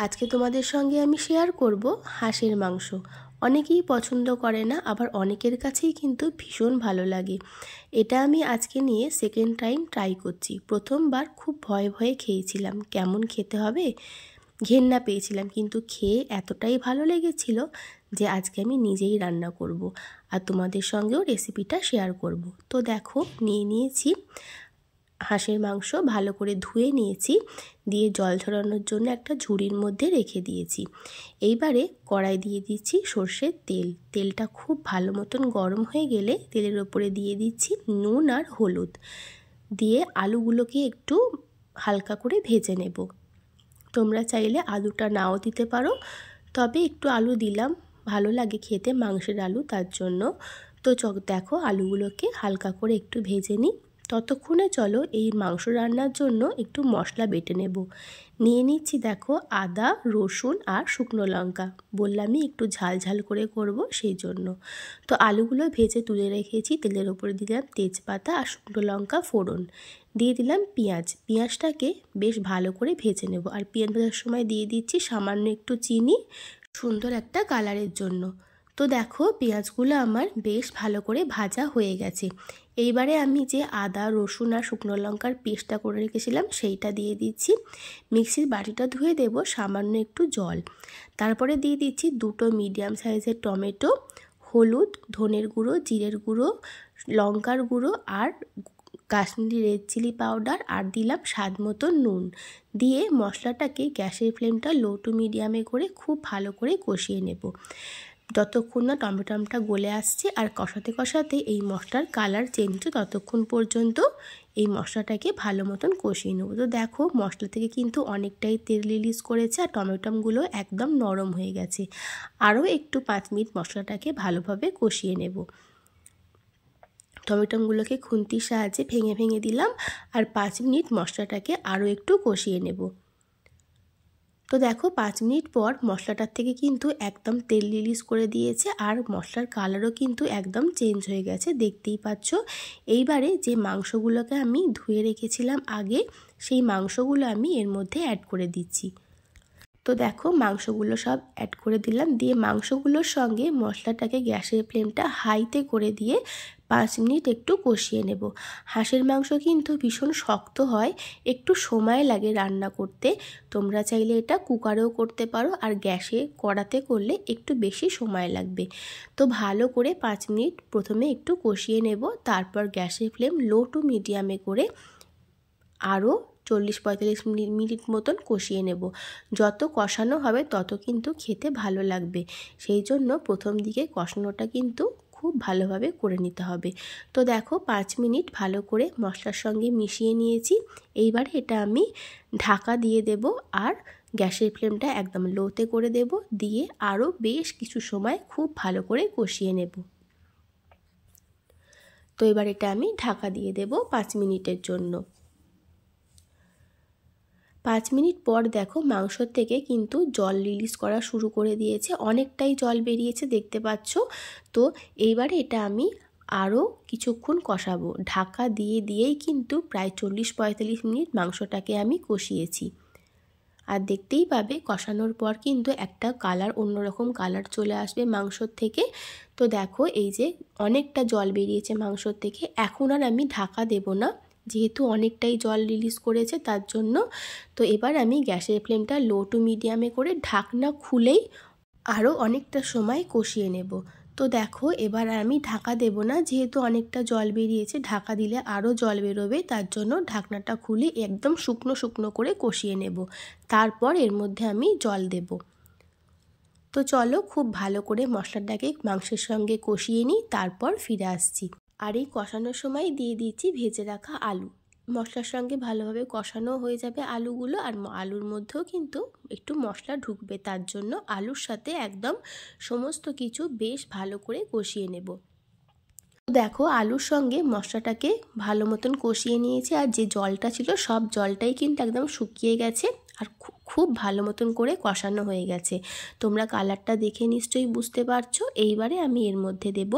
আজকে তোমাদের সঙ্গে আমি শেয়ার করব হাঁসের মাংস। অনেকেই পছন্দ করে না, আবার অনেকের কাছেই কিন্তু ভীষণ ভালো লাগে। এটা আমি আজকে নিয়ে সেকেন্ড টাইম ট্রাই করছি। প্রথমবার খুব ভয়ে ভয়ে খেয়েছিলাম, কেমন খেতে হবে ঘেন্না পেয়েছিলাম, কিন্তু খেয়ে এতটাই ভালো লেগেছিল যে আজকে আমি নিজেই রান্না করব আর তোমাদের সঙ্গেও রেসিপিটা শেয়ার করব। তো দেখো, নিয়েছি হাঁসের মাংস, ভালো করে ধুয়ে নিয়েছি, দিয়ে জল ঝরানোর জন্য একটা ঝুড়ির মধ্যে রেখে দিয়েছি। এইবারে কড়াই দিয়ে দিচ্ছি সর্ষের তেল। তেলটা খুব ভালো মতন গরম হয়ে গেলে তেলের ওপরে দিয়ে দিচ্ছি নুন আর হলুদ, দিয়ে আলুগুলোকে একটু হালকা করে ভেজে নেব। তোমরা চাইলে আলুটা নাও দিতে পারো, তবে একটু আলু দিলাম, ভালো লাগে খেতে মাংসের আলু, তার জন্য। তো দেখো, আলুগুলোকে হালকা করে একটু ভেজে নিই। ততক্ষণে চলো এই মাংস রান্নার জন্য একটু মশলা বেটে নেব। নিয়ে নিচ্ছি দেখো আদা, রসুন আর শুকনো লঙ্কা। বললামই একটু ঝাল ঝাল করে করব, সেই জন্য। তো আলুগুলো ভেজে তুলে রেখেছি। তেলের ওপরে দিলাম তেজপাতা আর শুকনো লঙ্কা ফোড়ন, দিয়ে দিলাম পেঁয়াজটাকে বেশ ভালো করে ভেজে নেব। আর পেঁয়াজ ভাজার সময় দিয়ে দিচ্ছি সামান্য একটু চিনি, সুন্দর একটা কালারের জন্য। তো দেখো, পেঁয়াজগুলো আমার বেশ ভালো করে ভাজা হয়ে গেছে। এইবারে আমি যে আদা, রসুন আর শুকনো লঙ্কার পেস্টটা করে রেখেছিলাম সেইটা দিয়ে দিচ্ছি। মিক্সির বাটিটা ধুয়ে দেব সামান্য একটু জল। তারপরে দিয়ে দিচ্ছি দুটো মিডিয়াম সাইজের টমেটো, হলুদ, ধনের গুঁড়ো, জিরের গুঁড়ো, লঙ্কার গুঁড়ো আর কাশ্মীরি রেড চিলি পাউডার, আর দিলাম স্বাদ মতো নুন। দিয়ে মশলাটাকে গ্যাসের ফ্লেমটা লো টু মিডিয়ামে করে খুব ভালো করে কষিয়ে নেব, যতক্ষণ না টমেটোটা গলে আসছে। আর কষাতে কষাতে এই মশলার কালার চেঞ্জ হচ্ছে, ততক্ষণ পর্যন্ত এই মশলাটাকে ভালো মতন কষিয়ে নেব। তো দেখো, মশলা থেকে কিন্তু অনেকটাই তেল রিলিজ করেছে আর টমেটোগুলো একদম নরম হয়ে গেছে। আরও একটু 5 মিনিট মশলাটাকে ভালোভাবে কষিয়ে নেব। টমেটোগুলোকে খুন্তির সাহায্যে ভেঙে ভেঙে দিলাম আর 5 মিনিট মশলাটাকে আরও একটু কষিয়ে নেব। তো দেখো, 5 মিনিট পর মশলাটার থেকে কিন্তু একদম তেল রিলিজ করে দিয়েছে আর মশলার কালারও কিন্তু একদম চেঞ্জ হয়ে গেছে, দেখতেই পাচ্ছ। এইবারে যে মাংসগুলোকে আমি ধুয়ে রেখেছিলাম আগে, সেই মাংসগুলো আমি এর মধ্যে অ্যাড করে দিচ্ছি। তো দেখো, মাংসগুলো সব অ্যাড করে দিলাম, দিয়ে মাংসগুলোর সঙ্গে মশলাটাকে গ্যাসের ফ্লেমটা হাইতে করে দিয়ে 5 মিনিট একটু কষিয়ে নেব। হাঁসের মাংস কিন্তু ভীষণ শক্ত হয়, একটু সময় লাগে রান্না করতে। তোমরা চাইলে এটা কুকারেও করতে পারো, আর গ্যাসে কড়াতে করলে একটু বেশি সময় লাগবে। তো ভালো করে 5 মিনিট প্রথমে একটু কষিয়ে নেব, তারপর গ্যাসের ফ্লেম লো টু মিডিয়ামে করে আরও 40-45 মিনিট মতন কষিয়ে নেব। যত কষানো হবে তত কিন্তু খেতে ভালো লাগবে, সেই জন্য প্রথম দিকে কষানোটা কিন্তু খুব ভালোভাবে করে নিতে হবে। তো দেখো, 5 মিনিট ভালো করে মশলার সঙ্গে মিশিয়ে নিয়েছি। এইবার এটা আমি ঢাকা দিয়ে দেব আর গ্যাসের ফ্লেমটা একদম লোতে করে দেব, দিয়ে আরও বেশ কিছু সময় খুব ভালো করে কষিয়ে নেব। তো এবার এটা আমি ঢাকা দিয়ে দেব 5 মিনিটের জন্য। 5 মিনিট পর দেখো, মাংস থেকে কিন্তু জল রিলিজ করা শুরু করে দিয়েছে, অনেকটাই জল বেরিয়েছে, দেখতে পাচ্ছ। তো এইবারে এটা আমি আরও কিছুক্ষণ কষাবো। ঢাকা দিয়েই কিন্তু প্রায় 40-45 মিনিট মাংসটাকে আমি কষিয়েছি। আর দেখতেই পাবে কষানোর পর কিন্তু একটা কালার, অন্যরকম কালার চলে আসবে মাংসর থেকে। তো দেখো, এই যে অনেকটা জল বেরিয়েছে মাংসর থেকে, এখন আর আমি ঢাকা দেব না, যেহেতু অনেকটাই জল রিলিজ করেছে তার জন্য। তো এবার আমি গ্যাসের ফ্লেমটা লো টু মিডিয়ামে করে ঢাকনা খুলেই আরও অনেকটা সময় কষিয়ে নেব। তো দেখো, এবার আমি ঢাকা দেব না, যেহেতু অনেকটা জল বেরিয়েছে, ঢাকা দিলে আরও জল বেরোবে, তার জন্য ঢাকনাটা খুলে একদম শুকনো শুকনো করে কষিয়ে নেব। তারপর এর মধ্যে আমি জল দেব। তো চলো, খুব ভালো করে মশলাটাকে মাংসের সঙ্গে কষিয়ে নিই, তারপর ফিরে আসছি। আর এই কষানোর সময় দিয়ে দিচ্ছি ভেজে রাখা আলু। মশলার সঙ্গে ভালোভাবে কষানো হয়ে যাবে আলুগুলো, আর আলুর মধ্যেও কিন্তু একটু মশলা ঢুকবে, তার জন্য আলুর সাথে একদম সমস্ত কিছু বেশ ভালো করে কষিয়ে নেব। দেখো, আলুর সঙ্গে মশলাটাকে ভালো মতন কষিয়ে নিয়েছি, আর যে জলটা ছিল সব জলটাই কিন্তু একদম শুকিয়ে গেছে। আর খুব ভালো মতন করে কষানো হয়ে গেছে। তোমরা কালারটা দেখে নিশ্চয়ই বুঝতে পারছো। এইবারে আমি এর মধ্যে দেব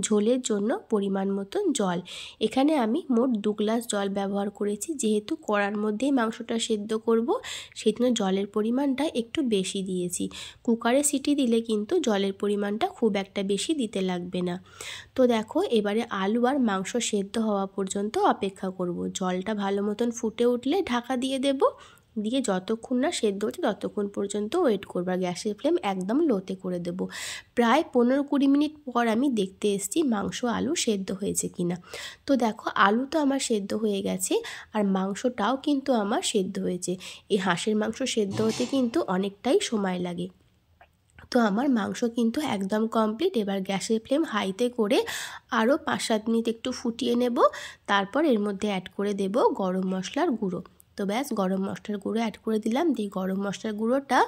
ঝোলের জন্য পরিমাণ মতন জল। এখানে আমি মোট 2 গ্লাস জল ব্যবহার করেছি। যেহেতু কড়ার মধ্যেই মাংসটা সেদ্ধ করব, সেই জন্য জলের পরিমাণটা একটু বেশি দিয়েছি। কুকারে সিটি দিলে কিন্তু জলের পরিমাণটা খুব একটা বেশি দিতে লাগবে না। তো দেখো, এবারে আলু আর মাংস সেদ্ধ হওয়া পর্যন্ত অপেক্ষা করব। জলটা ভালো মতন ফুটে উঠলে ঢাকা দিয়ে দেব। দিয়ে যতক্ষণ না সেদ্ধ হচ্ছে ততক্ষণ পর্যন্ত ওয়েট করবো। আর গ্যাসের ফ্লেম একদম লোতে করে দেব। প্রায় 15-20 মিনিট পর আমি দেখতে এসেছি মাংস আলু সেদ্ধ হয়েছে কিনা। তো দেখো, আলু তো আমার সেদ্ধ হয়ে গেছে আর মাংসটাও কিন্তু আমার সেদ্ধ হয়েছে। এই হাঁসের মাংস সেদ্ধ হতে কিন্তু অনেকটাই সময় লাগে। তো আমার মাংস কিন্তু একদম কমপ্লিট। এবার গ্যাসের ফ্লেম হাইতে করে আরও 5-7 মিনিট একটু ফুটিয়ে নেব। তারপর এর মধ্যে অ্যাড করে দেব গরম মশলার গুঁড়ো। তো ব্যাস, গরম মশলার গুঁড়ো অ্যাড করে দিলাম। দিয়ে গরম মশলার গুঁড়োটা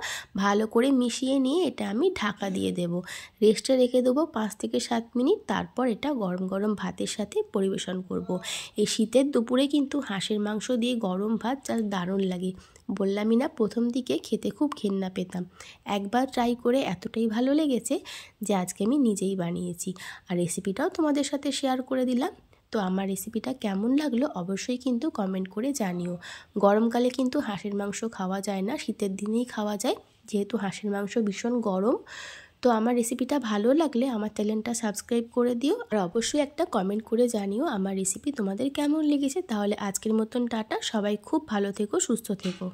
ভালো করে মিশিয়ে নিয়ে এটা আমি ঢাকা দিয়ে দেব। রেস্টে রেখে দেবো 5-7 মিনিট। তারপর এটা গরম গরম ভাতের সাথে পরিবেশন করব। এই শীতের দুপুরে কিন্তু হাঁসের মাংস দিয়ে গরম ভাত যা দারুণ লাগে। বললামই না, প্রথম দিকে খেতে খুব ঘেন্না পেতাম। একবার ট্রাই করে এতটাই ভালো লেগেছে যে আজকে আমি নিজেই বানিয়েছি। আর রেসিপিটাও তোমাদের সাথে শেয়ার করে দিলাম। তো আমার রেসিপিটা কেমন লাগলো অবশ্যই কিন্তু কমেন্ট করে জানিও। গরমকালে কিন্তু হাঁসের মাংস খাওয়া যায় না, শীতের দিনেই খাওয়া যায়, যেহেতু হাঁসের মাংস ভীষণ গরম। তো আমার রেসিপিটা ভালো লাগলে আমার চ্যানেলটা সাবস্ক্রাইব করে দিও। আর অবশ্যই একটা কমেন্ট করে জানিও আমার রেসিপি তোমাদের কেমন লেগেছে। তাহলে আজকের মতন টাটা, সবাই খুব ভালো থেকো, সুস্থ থেকো।